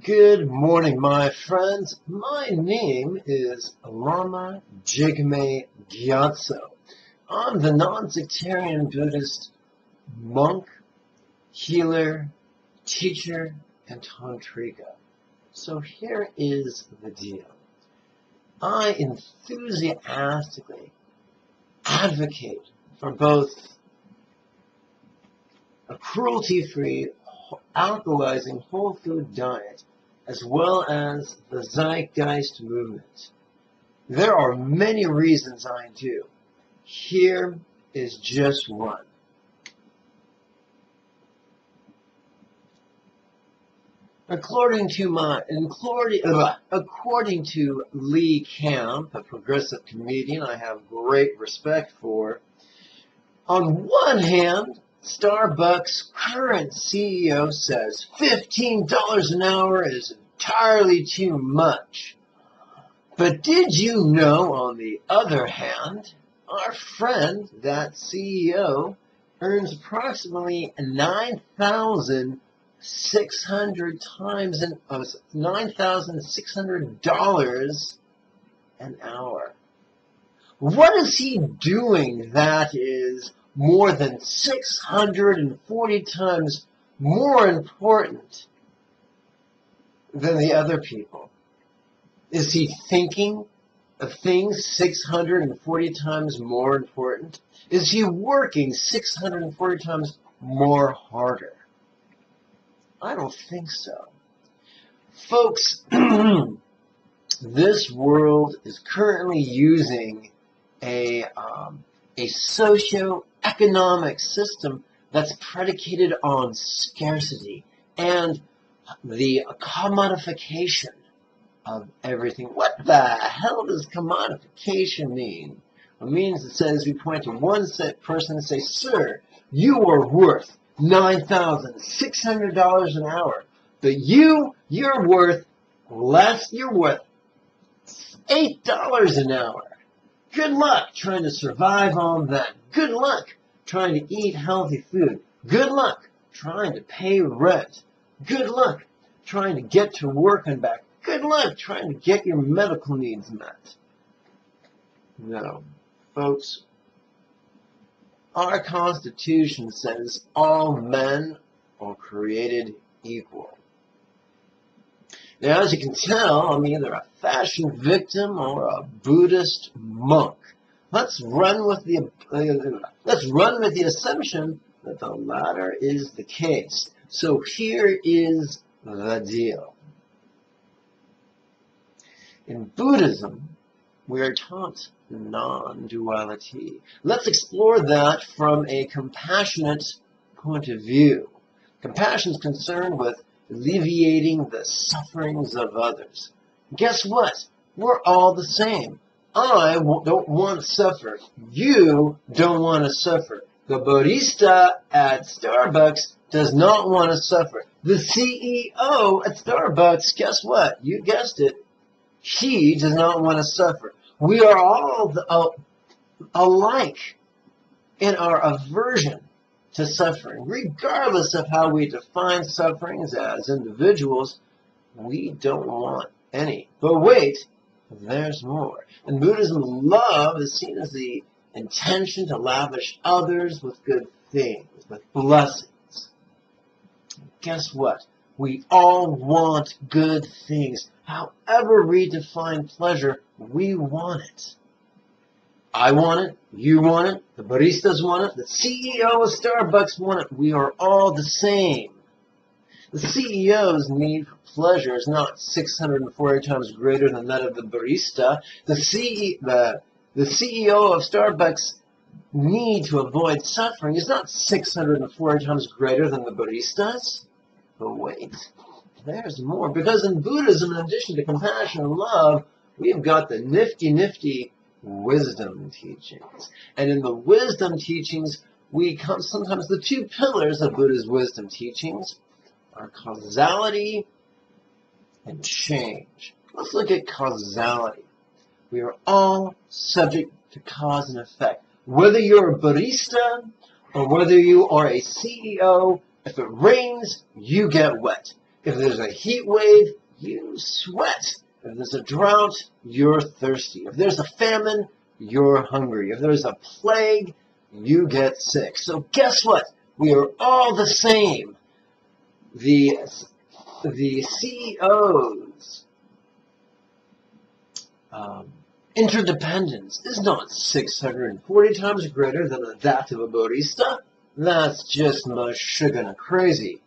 Good morning, my friends. My name is Lama Jigme Gyatso. I'm the non-sectarian Buddhist monk, healer, teacher, and tantrika. So here is the deal. I enthusiastically advocate for both a cruelty-free, alkalizing whole food diet, as well as the Zeitgeist Movement. There are many reasons I do. Here is just one. According to Lee Camp, a progressive comedian I have great respect for, on one hand, Starbucks' current CEO says $15 an hour is entirely too much. But did you know, on the other hand, our friend, that CEO, earns approximately $9,600 an hour. What is he doing that is more than 640 times more important than the other people? Is he thinking of things 640 times more important? Is he working 640 times more harder? I don't think so. Folks, this world is currently using a socio-economic system that's predicated on scarcity and the commodification of everything. What the hell does commodification mean? It means it says we point to one person and say, "Sir, you are worth $9,600 an hour, but you're worth less. You're worth $8 an hour. Good luck trying to survive on that. Good luck trying to eat healthy food. Good luck trying to pay rent. Good luck trying to get to work and back. Good luck trying to get your medical needs met." No, folks, our Constitution says all men are created equal. Now, as you can tell, I'm either a fashion victim or a Buddhist monk. Let's run with the assumption that the latter is the case. So here is the deal. In Buddhism, we are taught non-duality. Let's explore that from a compassionate point of view. Compassion is concerned with alleviating the sufferings of others. Guess what? We're all the same. I don't want to suffer. You don't want to suffer. The barista at Starbucks does not want to suffer. The CEO at Starbucks, guess what? You guessed it. He does not want to suffer. We are all alike in our aversion to suffering. Regardless of how we define sufferings as individuals, we don't want any. But wait, there's more. In Buddhism, love is seen as the intention to lavish others with good things, with blessings. Guess what? We all want good things. However we define pleasure, we want it. I want it, you want it, the baristas want it, the CEO of Starbucks want it. We are all the same. The CEO's need for pleasure is not 640 times greater than that of the barista. The CEO of Starbucks' need to avoid suffering is not 640 times greater than the baristas. But wait, there's more. Because in Buddhism, in addition to compassion and love, we've got the nifty wisdom teachings. And in the wisdom teachings, sometimes the two pillars of Buddha's wisdom teachings are causality and change. Let's look at causality. We are all subject to cause and effect. Whether you're a barista or whether you are a CEO, if it rains, you get wet. If there's a heat wave, you sweat. If there's a drought, you're thirsty. If there's a famine, you're hungry. If there's a plague, you get sick. So guess what? We are all the same. The CEO's interdependence is not 640 times greater than that of a Buddhist. That's just mashugana crazy.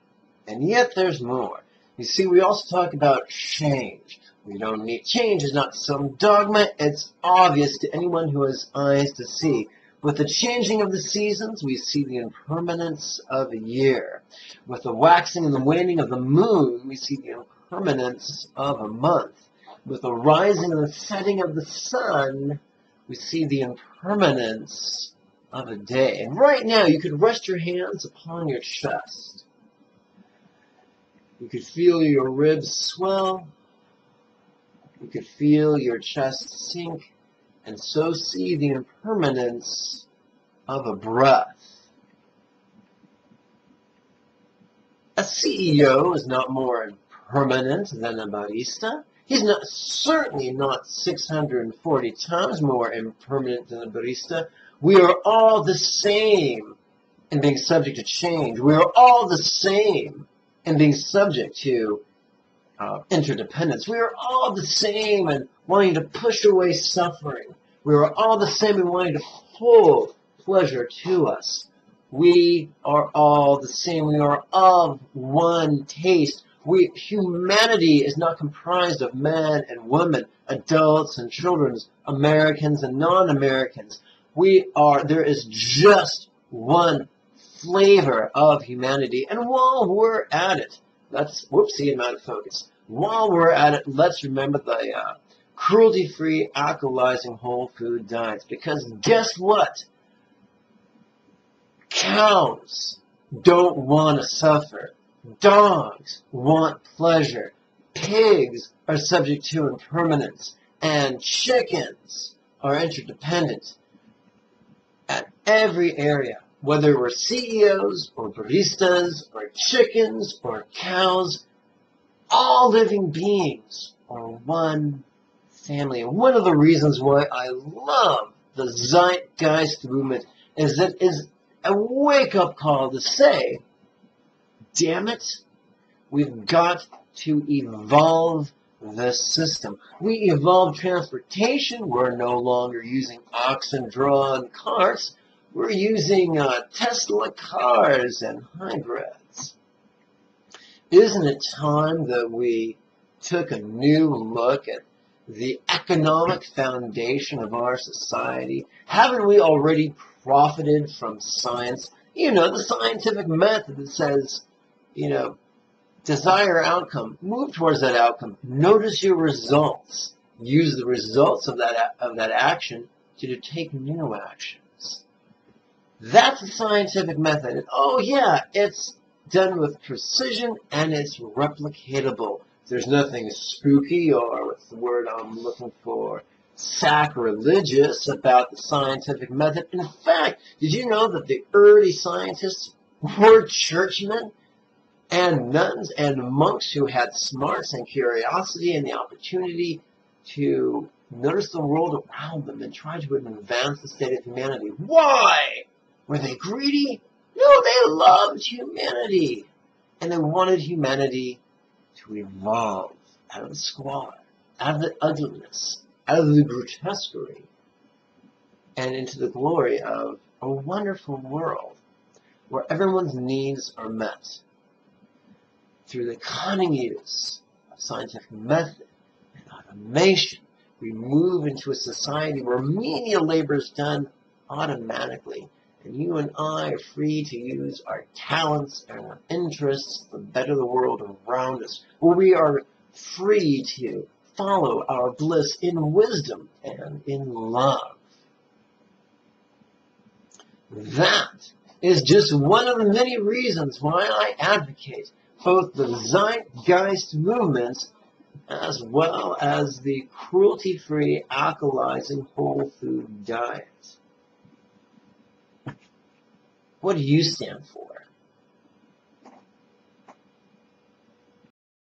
And yet there's more. You see, we also talk about change. We don't need change. It's not some dogma. It's obvious to anyone who has eyes to see. With the changing of the seasons, we see the impermanence of a year. With the waxing and the waning of the moon, we see the impermanence of a month. With the rising and the setting of the sun, we see the impermanence of a day. And right now, you could rest your hands upon your chest. You could feel your ribs swell. You could feel your chest sink, and so see the impermanence of a breath. A CEO is not more impermanent than a barista. He's certainly not 640 times more impermanent than a barista. We are all the same in being subject to change. We are all the same in being subject to interdependence. We are all the same in wanting to push away suffering. We are all the same in wanting to pull pleasure to us. We are all the same. We are of one taste. Humanity is not comprised of men and women, adults and children, Americans and non-Americans. There is just one flavor of humanity. And while we're at it, whoopsie, I'm out of focus. While we're at it, let's remember the cruelty-free, alkalizing whole food diets. Because guess what? Cows don't want to suffer. Dogs want pleasure. Pigs are subject to impermanence. And chickens are interdependent. At every area, whether we're CEOs or baristas or chickens or cows, all living beings are one family. And one of the reasons why I love the Zeitgeist Movement is that it is a wake-up call to say, damn it, we've got to evolve the system. We evolved transportation. We're no longer using oxen-drawn carts. We're using Tesla cars and hybrids. Isn't it time that we took a new look at the economic foundation of our society? Haven't we already profited from science? You know, the scientific method that says, desire outcome, move towards that outcome, notice your results, use the results of that action to take new actions. That's the scientific method. And oh yeah, it's done with precision and it's replicatable. There's nothing spooky or, what's the word I'm looking for, sacrilegious about the scientific method. In fact, did you know that the early scientists were churchmen and nuns and monks who had smarts and curiosity and the opportunity to notice the world around them and try to advance the state of humanity? Why? Were they greedy? No, they loved humanity. And they wanted humanity to evolve out of the squalor, out of the ugliness, out of the grotesquerie, and into the glory of a wonderful world where everyone's needs are met. Through the cunning use of scientific method and automation, we move into a society where menial labor is done automatically, and you and I are free to use our talents and our interests to better the world around us, where we are free to follow our bliss in wisdom and in love. That is just one of the many reasons why I advocate both the Zeitgeist Movement as well as the cruelty-free, alkalizing whole food diet. What do you stand for?